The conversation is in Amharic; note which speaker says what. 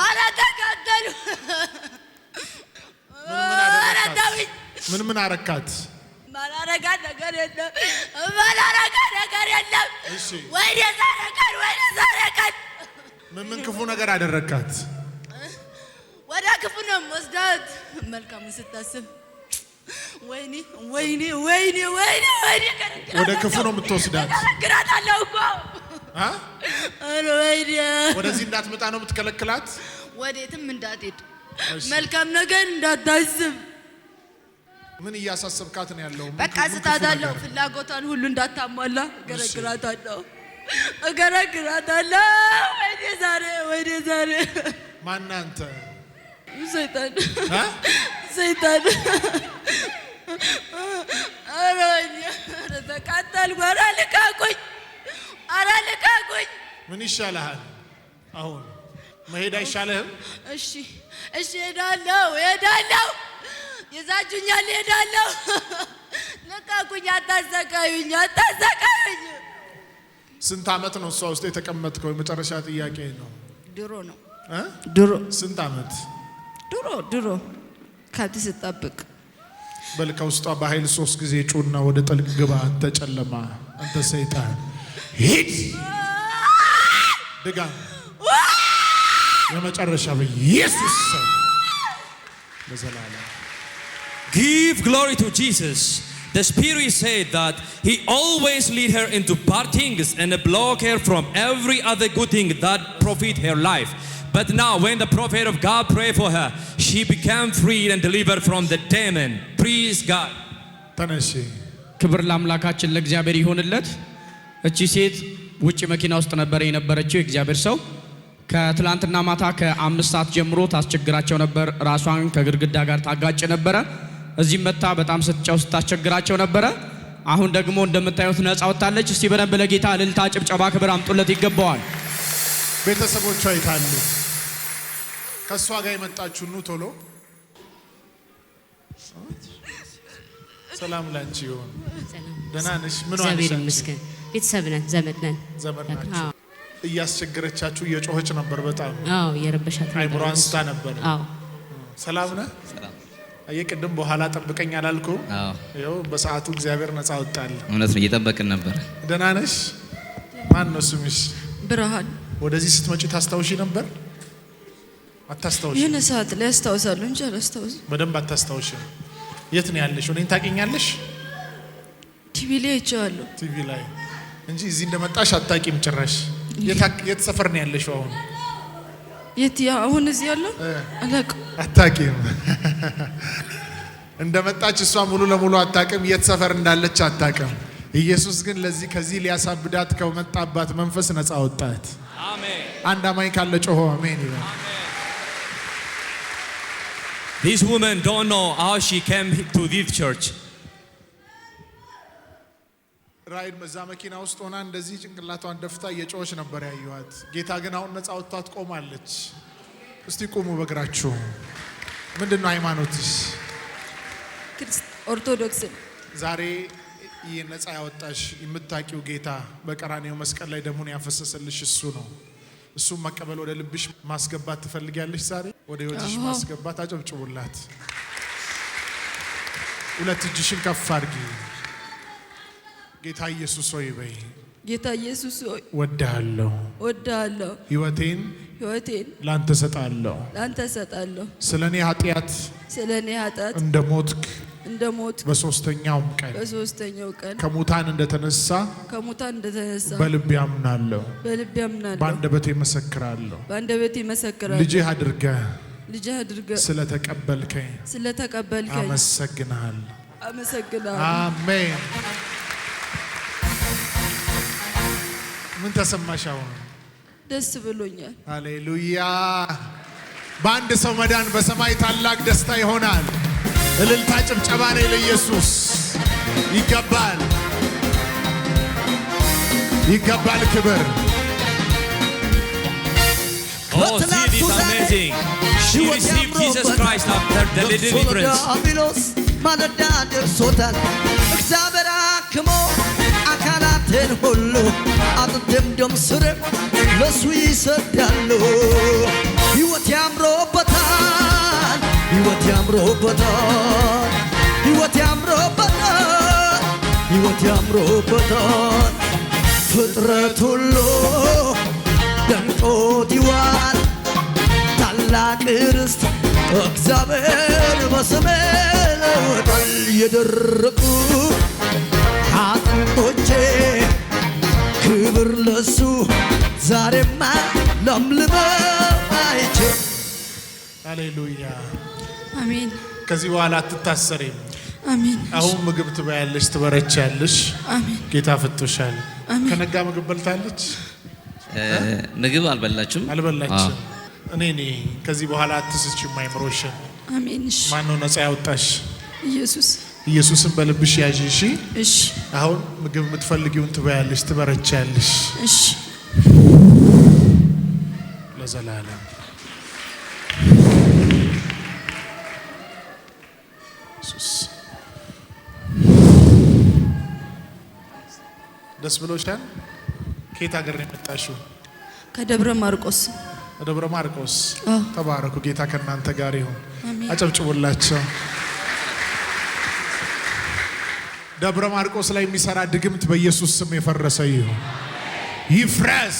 Speaker 1: አረ ተቃጠሉ
Speaker 2: ምን አረካት
Speaker 1: ማላረጋት ነገር የለም
Speaker 2: እሺ
Speaker 1: ወይኔ ዛሬ
Speaker 2: ምን ክፉ ነገር አደረካት
Speaker 1: ወደ ክፉ ነው ወስዳት መልካም ስታስብ ወይኔ
Speaker 2: ወደ ክፉ ነው የምትወስዳት
Speaker 1: ግራታለው እኮ ወይኔ
Speaker 2: ወደዚህ እንዳትመጣ ነው የምትከለክላት
Speaker 1: ወዴትም እንዳትሄድ መልካም ነገር እንዳታስብ
Speaker 2: ምን እያሳሰብካት ነው ያለው
Speaker 1: በቃ ስታታለው ፍላጎቷን ሁሉ እንዳታሟላ ገረግራታለው ወይኔ ዛሬ
Speaker 2: ማናንተ
Speaker 1: ሰይጣን አረ ተቃጠል ወራ ልቀቁኝ
Speaker 2: ምን ይሻልሃል አሁን መሄድ አይሻልህም
Speaker 1: እሺ ሄዳለሁ ይዛጁኛል ሄዳለሁ ልቀቁኝ አታሰቃዩኝ
Speaker 2: ስንት ዓመት ነው እሷ ውስጥ የተቀመጥከው የመጨረሻ ጥያቄ ነው
Speaker 1: ድሮ
Speaker 2: ስንት ዓመት
Speaker 1: ድሮ ከብት ስጠብቅ
Speaker 2: በልካ ውስጧ በኃይል 3 ጊዜ ጩና ወደ ጥልቅ ግባ አንተ ጨለማ አንተ ሰይጣን ሂድ ድጋም የመጨረሻ በኢየሱስ ስም ለዘላለም
Speaker 3: Give glory to Jesus. The Spirit said that He always lead her into bad things and block her from every other good thing that profit her life. But now when the prophet of God prayed for her, she became freed and delivered from the demon. Praise God.
Speaker 2: ተነሺ
Speaker 4: ክብር ለአምላካችን ለእግዚአብሔር ይሁንለት። እቺ ሴት ውጪ መኪና ውስጥ ነበር የነበረችው እግዚአብሔር ሰው ከትላንትና ማታ ከ5 ሰዓት ጀምሮ ታስቸግራቸው ነበር። ራሷን ከግድግዳ ጋር ታጋጭ ነበር። እዚህ መጣ በጣም ስትጫው ስታስቸግራቸው ነበር። አሁን ደግሞ እንደምታዩት ነፃ ወጣለች። እስቲ በደንብ ለጌታ እልልታ ጭብጨባ ክብር አምጡለት ይገባዋል።
Speaker 2: ቤተሰቦቿ ይታሉ ከሷ ጋር የመጣችሁ ኑ ቶሎ ሰላም ላንቺ ይሁን ደህና ነሽ ምን ሆነሽ
Speaker 5: ቤተሰብ ነን ዘመድ
Speaker 2: ናችሁ እያስቸገረቻችሁ እየጮኸች ነበር በጣም
Speaker 5: የረበሻት
Speaker 2: አይምሮዋን ስታ ነበር ሰላም ነህ አየቅድም በኋላ ጠብቀኝ አላልኩ ይኸው በሰዓቱ እግዚአብሔር ነፃ ወጣል
Speaker 6: እውነት ነው እየጠበቅን ነበር
Speaker 2: ደህና ነሽ ማን ነው ስምሽ
Speaker 1: ብርሃን
Speaker 2: ወደዚህ ስትመጪ ታስታውሺ ነበር አታስታውሺ
Speaker 1: የነ ሰዓት ላይ አስታውሳለሁ እንጂ አላስታውስም
Speaker 2: በደንብ አታስታውሺ የት ነው ያለሽ እኔን ታውቂኛለሽ
Speaker 1: ቲቪ ላይ አይቼዋለሁ
Speaker 2: ቲቪ ላይ እንጂ እዚህ እንደመጣሽ አታውቂም ጭራሽ የት ሰፈር ነው ያለሽው አሁን
Speaker 1: የት አሁን እዚህ ያለው
Speaker 2: አታውቂም እንደመጣች እሷ ሙሉ ለሙሉ አታውቅም የት ሰፈር እንዳለች አታውቅም ኢየሱስ ግን ለዚህ ከዚህ ሊያሳብዳት ከመጣባት መንፈስ ነፃ ወጣት
Speaker 3: አሜን
Speaker 2: አንድ አማኝ ካለ ጮሆ አሜን ይላል
Speaker 3: This woman don't know how she came to this church.
Speaker 2: ራይድ መዛ መኪና ውስጥ ሆና እንደዚህ ጭንቅላቷን ደፍታ እየጮኸች ነበር ያዩዋት ጌታ ግን አሁን ነፃ ወጣት ቆማለች እስቲ ቆሙ በእግራችሁ ምንድነው ሃይማኖትሽ
Speaker 1: ኦርቶዶክስ
Speaker 2: ዛሬ የነፃ ያወጣሽ የምታቂው ጌታ በቀራንዮ መስቀል ላይ ደሙን ያፈሰሰልሽ እሱ ነው እሱ መቀበል ወደ ልብሽ ማስገባት ትፈልጊያለሽ ዛሬ ወደ ህይወትሽ ማስገባት አጨብጭቡላት ሁለት እጅሽን ከፍ አድርጊ ጌታ ኢየሱስ ሆይ በይ
Speaker 1: ጌታ ኢየሱስ ሆይ
Speaker 2: ወዳለሁ ህይወቴን ላንተ ሰጣለሁ ስለኔ ኃጢያት እንደሞት በሶስተኛው ቀን ከሙታን እንደተነሳ በልቤ አምናለሁ በአንደበቴ መሰክራለሁ ልጅ አድርገህ ስለተቀበልከኝ አመሰግናለሁ አሜን ምን ተሰማሽ አሁን
Speaker 1: ደስ ብሎኛል
Speaker 2: ሃሌሉያ በአንድ ሰው መዳን በሰማይ ታላቅ ደስታ ይሆናል እልልታ ጭብጨባ ነው ለኢየሱስ ይገባል ክብር
Speaker 3: Oh, see, this is amazing. She received Jesus Christ after the deliverance.
Speaker 7: አካላትን ሁሉ አጥንቴም ደም ስር ለሱ ይሰዳሉ ሕይወት ያምሮበታል ሕይወት ያምሮበታል ሕይወት ያምሮበታል ሕይወት ያምሮበታል ፍጥረት ሁሉ ደምቆት ይዋል ታላቅ ርስት እግዚአብሔር በሰማይ ለወጣል የደረቁ አጥንቶቼ ክብር ለሱ ዛሬማ ለምልመው አይቼ
Speaker 2: ሃሌሉያ
Speaker 1: አሜን
Speaker 2: ከዚህ በኋላ አትታሰሪም
Speaker 1: አሜን
Speaker 2: አሁን ምግብ ትበያለሽ ትበረቻለሽ
Speaker 1: አሜን
Speaker 2: ጌታ ፈቶሻል
Speaker 1: አሜን
Speaker 2: ከነጋ ምግብ በልታለች
Speaker 6: ምግብ አልበላችም
Speaker 2: አልበላችም እኔ ከዚህ በኋላ አትስችም አይምሮሽን
Speaker 1: አሜን እሺ
Speaker 2: ማን ነው ነፃ ያወጣሽ
Speaker 1: ኢየሱስ
Speaker 2: ኢየሱስን በልብሽ ያዢ እሺ
Speaker 1: እሺ
Speaker 2: አሁን ምግብ የምትፈልጊውን ትበያለሽ ትበረቻለሽ
Speaker 1: እሺ
Speaker 2: ለዘላለም ኢየሱስ ደስ ብሎሻል ከየት ሀገር ነው የመጣሽው
Speaker 1: ከደብረ ማርቆስ
Speaker 2: ደብረ ማርቆስ
Speaker 1: አዎ
Speaker 2: ተባረኩ ጌታ ከናንተ ጋር ይሁን
Speaker 1: አሜን
Speaker 2: አጨብጭቡላቸው ደብረ ማርቆስ ላይ የሚሰራ ድግምት በኢየሱስ ስም የፈረሰ ይሁን ይፍረስ